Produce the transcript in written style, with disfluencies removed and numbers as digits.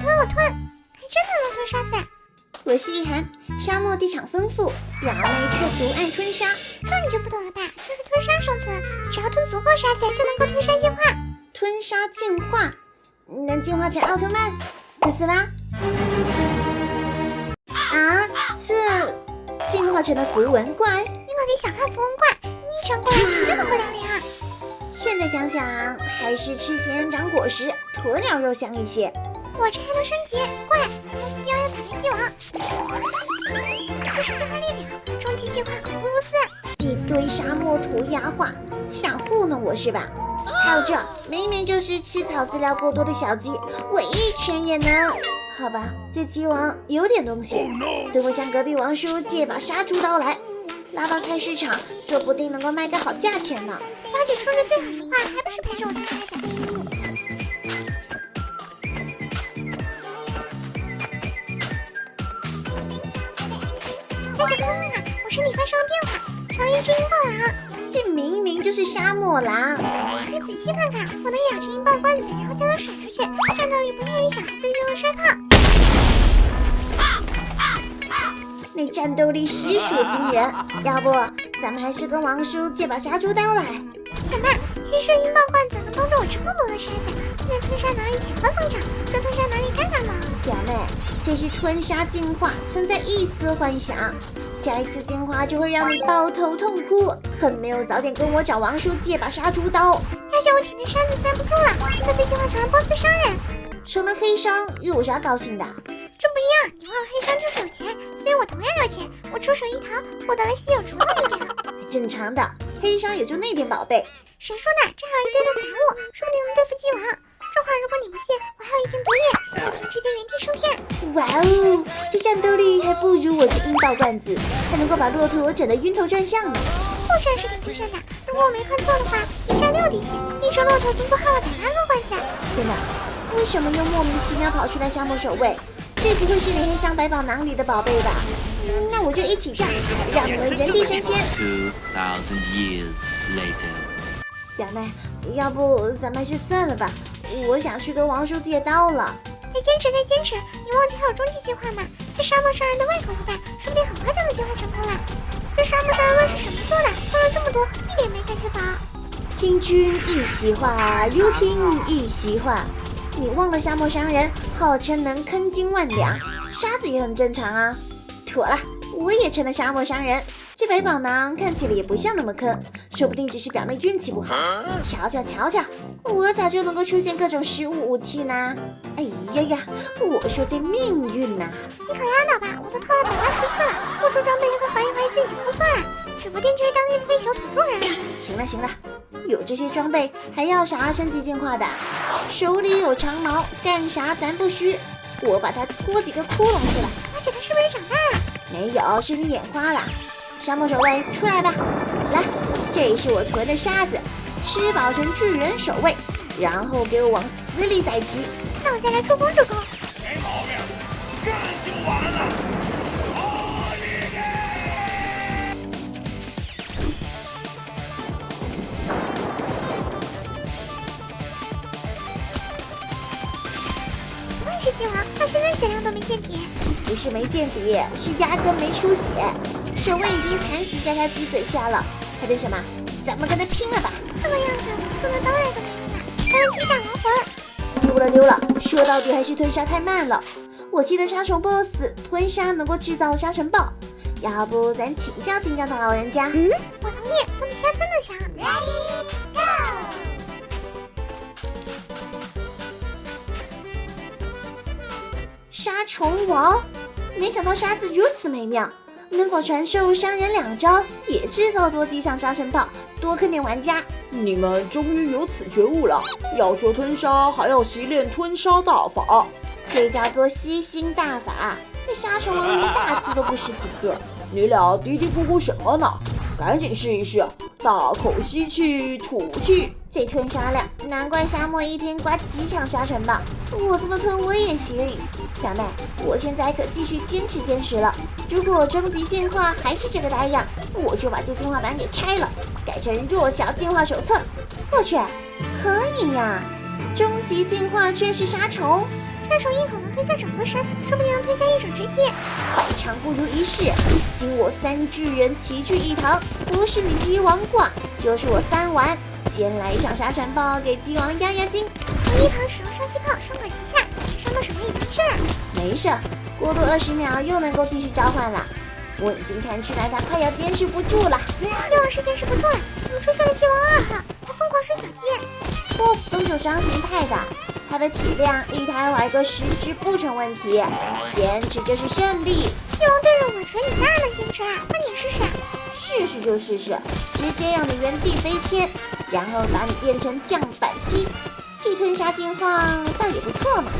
我吞，还真的能吞沙子。我是一涵，沙漠地场丰富，表妹却独爱吞沙。这你就不懂了吧？这是吞沙生存，只要吞足够沙子就能够吞沙进化。吞沙进化，能进化成奥特曼？可死啦！啊，这进化成了符文怪？你可别小看符文怪，你一长过来真的会凉凉。现在想想，还是吃仙人掌果实、鸵鸟肉香一些。我这还能升级，过来，咱们目标要打遍帝王。这是进化列表，终极进化恐怖如斯。一堆沙漠涂鸦画，想糊弄我是吧？还有这明明就是吃草饲料过多的小鸡，我一拳也能。好吧，这鸡王有点东西，等我向隔壁王叔借把杀猪刀来，拉到菜市场，说不定能够卖个好价钱呢。表姐说着最狠的话，还不是陪着我吞沙子？大家看看，我身体发生了变化，成了一只鹰豹狼。这明明就是沙漠狼。你仔细看看，我能养成鹰豹罐子，然后将它甩出去，战斗力不亚于小孩子就能摔炮。那战斗力实属惊人，要不咱们还是跟王叔借把杀猪刀来。小曼，其实鹰豹罐子能帮助我吃更多的沙子，现在吞沙能力强了增长，对吞沙能力干干忙。表妹，这是吞沙进化，存在一丝幻想。下一次进化就会让你抱头痛哭，恨没有早点跟我找王叔借把杀猪刀。发现我体内沙子塞不住了，这次进化成了波斯商人。成了黑商又有啥高兴的？这不一样，你忘了黑商就是有钱，所以我同样有钱，我出手一逃，获得了稀有除的力量。正常的，黑商也就那点宝贝。谁说的？这还有一堆的杂物，说不定能对付鸡王。这话如果你不信，我还有一瓶毒液，一瓶直接原地升天。哇哦，这战斗力还不如我这鹰豹罐子，还能够把骆驼整得晕头转向呢。酷炫是挺酷炫的，如果我没看错的话，一战6滴血，一只骆驼足够耗了100万个罐子。天哪，为什么又莫名其妙跑出来沙漠守卫？这不会是你黑商百宝囊里的宝贝吧？那我就一起炸，让你们原地升仙。2000 years later。表妹，要不咱们还是算了吧，我想去跟王叔借刀了。再坚持，再坚持！你忘记还有终极进化吗？这沙漠商人的胃口不大，说不定很快就能进化成功了。这沙漠商人胃是什么做的？喝了这么多，一点没感觉饱。听君一席话，如听一席话。你忘了沙漠商人号称能坑金万两，沙子也很正常啊。妥了，我也成了沙漠商人。这百宝囊看起来也不像那么坑，说不定只是表妹运气不好。瞧瞧瞧瞧，我咋就能够出现各种食物武器呢？哎呀呀，我说这命运呐！你可拉倒吧，我都套了184了，不出装备就该怀疑自己肤色了，指不定就是当地的飞球土著人。行了行了，有这些装备还要啥升级进化的？手里有长矛，干啥咱不虚。我把它戳几个窟窿去了。而且它是不是长大了？没有，是你眼花了。沙漠守卫出来吧，来，这是我囤的沙子，吃饱成巨人守卫，然后给我往死里宰鸡。那我再来助攻助攻。没毛病，这就完了。我也是鸡王，到现在血量都没见底。不是没见底，是压根没出血。守卫已经惨死在他鸡嘴下了，还等什么？咱们跟他拼了吧！这个样子，说的刀来都没用了，还能击打亡魂。溜了溜了，说到底还是吞沙太慢了。我记得杀虫 BOSS 吞沙能够制造沙尘暴，要不咱请教请教他老人家。我同意，总比瞎吞的强。杀虫王，没想到沙子如此美妙，能否传授商人2招，也制造多几场沙尘暴，多坑点玩家。你们终于有此觉悟了，要说吞沙，还要习练吞沙大法。这叫做吸星大法，这杀虫王连大字都不识几个。你俩嘀嘀咕咕什么呢？赶紧试一试，大口吸气，吐气。这吞沙量，难怪沙漠一天刮几场沙尘暴。我这么吞我也行。表妹，我现在可继续坚持了。如果终极进化还是这个大样，我就把这进化版给拆了，改成弱小进化手册。我去，可以呀！终极进化居然是杀虫，杀手一口能推下整座山，说不定能推下一整只鸡。百场不如一试，今我3巨人齐聚一堂，不是你鸡王挂，就是我3丸。先来一场沙尘暴，给鸡王压压惊。我一旁使用烧气炮，双管齐下，沙漠什么已经去了。没事，过渡20秒又能够继续召唤了。我已经看出来他快要坚持不住了。鸡王是坚持不住了，怎么出现了鸡王2号？他疯狂生小鸡。BOSS 都是有双形态的，他的体量一台玩个10只不成问题，坚持就是胜利。鸡王对着我锤，你当然能坚持啦，那你试试。试试就试试，直接让你原地飞天，然后把你变成降板鸡，这吞杀金晃倒也不错嘛。